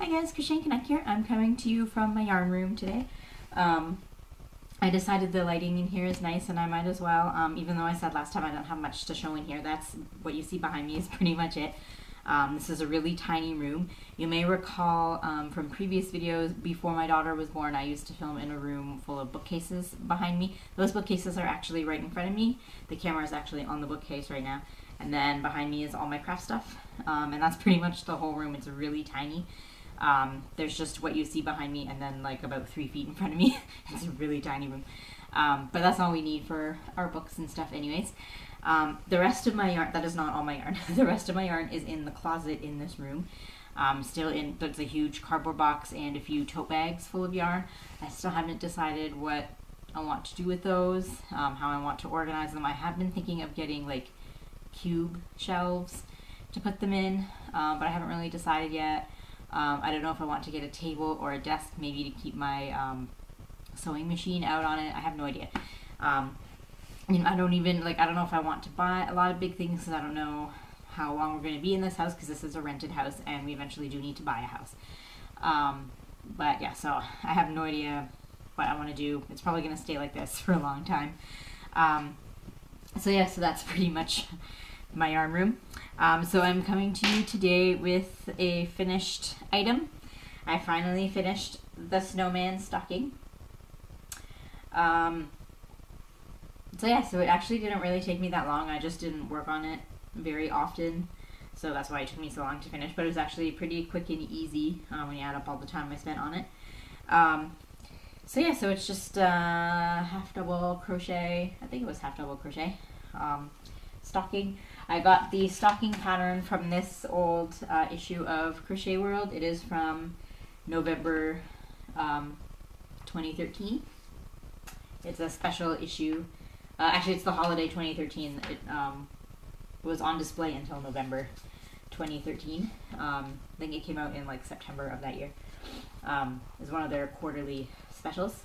guys, Crochet Connect here. I'm coming to you from my yarn room today. I decided the lighting in here is nice and I might as well, even though I said last time I don't have much to show in here. That's what you see behind me is pretty much it. This is a really tiny room. You may recall from previous videos, before my daughter was born, I used to film in a room full of bookcases behind me. Those bookcases are actually right in front of me. The camera is actually on the bookcase right now. And then behind me is all my craft stuff. And that's pretty much the whole room. It's really tiny. There's just what you see behind me and then like about 3 feet in front of me. It's a really tiny room. But that's all we need for our books and stuff anyways. The rest of my yarn, that is not all my yarn. The rest of my yarn is in the closet in this room. There's a huge cardboard box and a few tote bags full of yarn. I still haven't decided what I want to do with those, how I want to organize them. I have been thinking of getting like cube shelves to put them in, but I haven't really decided yet. I don't know if I want to get a table or a desk maybe to keep my sewing machine out on it. I have no idea. And I don't know if I want to buy a lot of big things because I don't know how long we're going to be in this house because this is a rented house and we eventually do need to buy a house. But yeah, so I have no idea what I want to do. It's probably going to stay like this for a long time. So yeah, so that's pretty much my yarn room. So I'm coming to you today with a finished item. I finally finished the Snowman Stocking. So yeah, so it actually didn't really take me that long. I just didn't work on it very often, so that's why it took me so long to finish, but it was actually pretty quick and easy when you add up all the time I spent on it. So yeah, so it's just half double crochet, I think it was half double crochet stocking. I got the stocking pattern from this old issue of Crochet World. It is from November 2013. It's a special issue. Actually, it's the holiday 2013. It was on display until November 2013. I think it came out in like September of that year. It was one of their quarterly specials.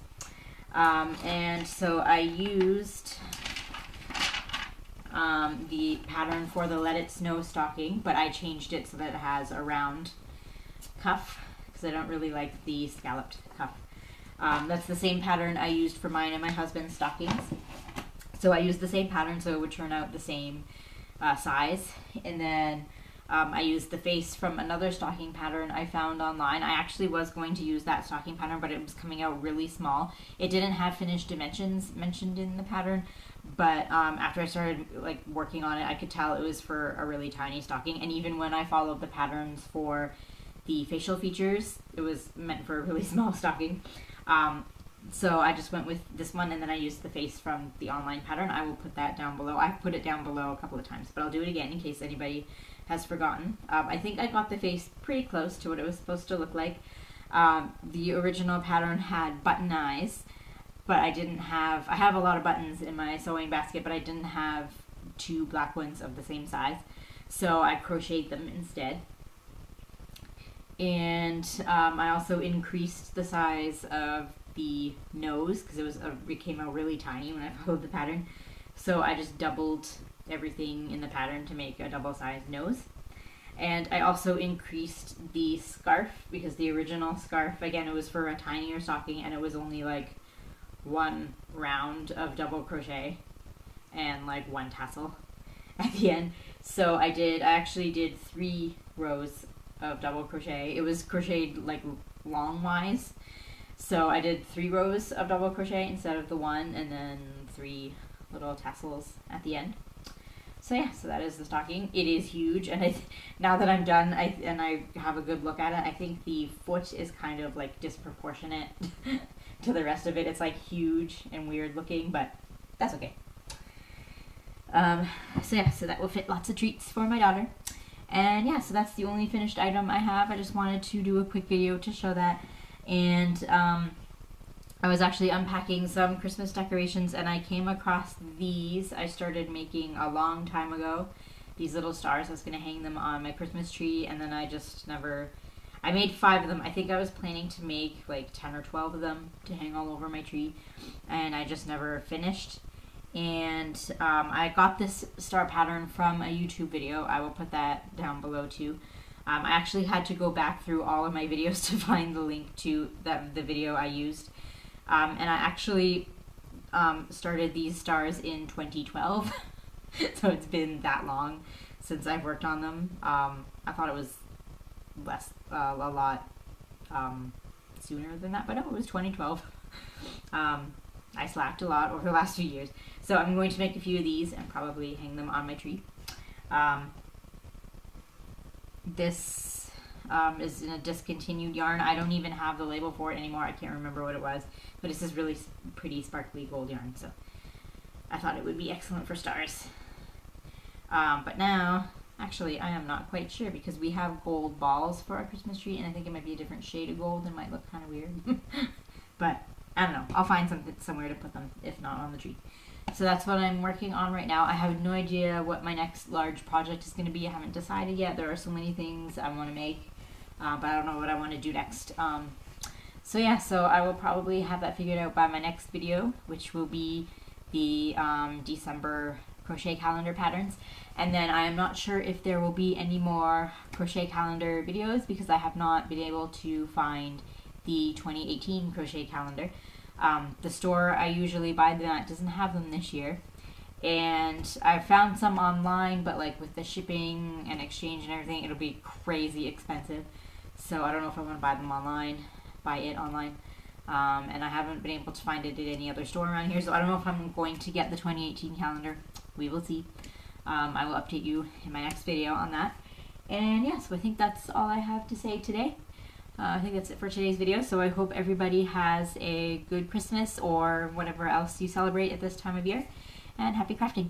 And so I used the pattern for the Let It Snow stocking, but I changed it so that it has a round cuff because I don't really like the scalloped cuff. That's the same pattern I used for mine and my husband's stockings. So I used the same pattern so it would turn out the same size. And then I used the face from another stocking pattern I found online. I actually was going to use that stocking pattern, but it was coming out really small. It didn't have finished dimensions mentioned in the pattern, but after I started like working on it, I could tell it was for a really tiny stocking. And even when I followed the patterns for the facial features, it was meant for a really small stocking. So I just went with this one, and then I used the face from the online pattern. I will put that down below. I've put it down below a couple of times, but I'll do it again in case anybody has forgotten. I think I got the face pretty close to what it was supposed to look like. The original pattern had button eyes, but I have a lot of buttons in my sewing basket, but I didn't have 2 black ones of the same size. So I crocheted them instead. And I also increased the size of the nose because it came out really tiny when I followed the pattern. So I just doubled everything in the pattern to make a double-sized nose. And I also increased the scarf because the original scarf, again, it was for a tinier stocking and it was only like 1 round of double crochet and like 1 tassel at the end. So I actually did 3 rows of double crochet. It was crocheted like long-wise. So I did 3 rows of double crochet instead of the 1, and then 3 little tassels at the end. So yeah, so that is the stocking. It is huge, and now that I'm done and I have a good look at it, I think the foot is kind of like disproportionate to the rest of it. It's like huge and weird looking, but that's okay. So yeah, so that will fit lots of treats for my daughter. And yeah, so that's the only finished item I have. I just wanted to do a quick video to show that. And I was actually unpacking some Christmas decorations and I came across these. I started making a long time ago. These little stars. I was going to hang them on my Christmas tree, and then I just never... I made 5 of them. I think I was planning to make like 10 or 12 of them to hang all over my tree, and I just never finished. And I got this star pattern from a YouTube video. I will put that down below too. I actually had to go back through all of my videos to find the link to the video I used. And I actually started these stars in 2012. So it's been that long since I've worked on them. I thought it was a lot sooner than that, but no, it was 2012. I slacked a lot over the last few years. So I'm going to make a few of these and probably hang them on my tree. This is in a discontinued yarn. I don't even have the label for it anymore. I can't remember what it was, but it's this really pretty sparkly gold yarn, so I thought it would be excellent for stars. But now, actually, I am not quite sure because we have gold balls for our Christmas tree, and I think it might be a different shade of gold and might look kind of weird. But I don't know. I'll find something somewhere to put them, if not on the tree. So that's what I'm working on right now. I have no idea what my next large project is going to be. I haven't decided yet. There are so many things I want to make, but I don't know what I want to do next. So yeah, so I will probably have that figured out by my next video, which will be the December crochet calendar patterns. And then I am not sure if there will be any more crochet calendar videos because I have not been able to find the 2018 crochet calendar. The store I usually buy them at doesn't have them this year. And I found some online, but like with the shipping and exchange and everything, it'll be crazy expensive. So I don't know if I want to buy it online. And I haven't been able to find it at any other store around here, so I don't know if I'm going to get the 2018 calendar. We will see. I will update you in my next video on that. And yeah, so I think that's all I have to say today. I think that's it for today's video, so I hope everybody has a good Christmas or whatever else you celebrate at this time of year, and happy crafting!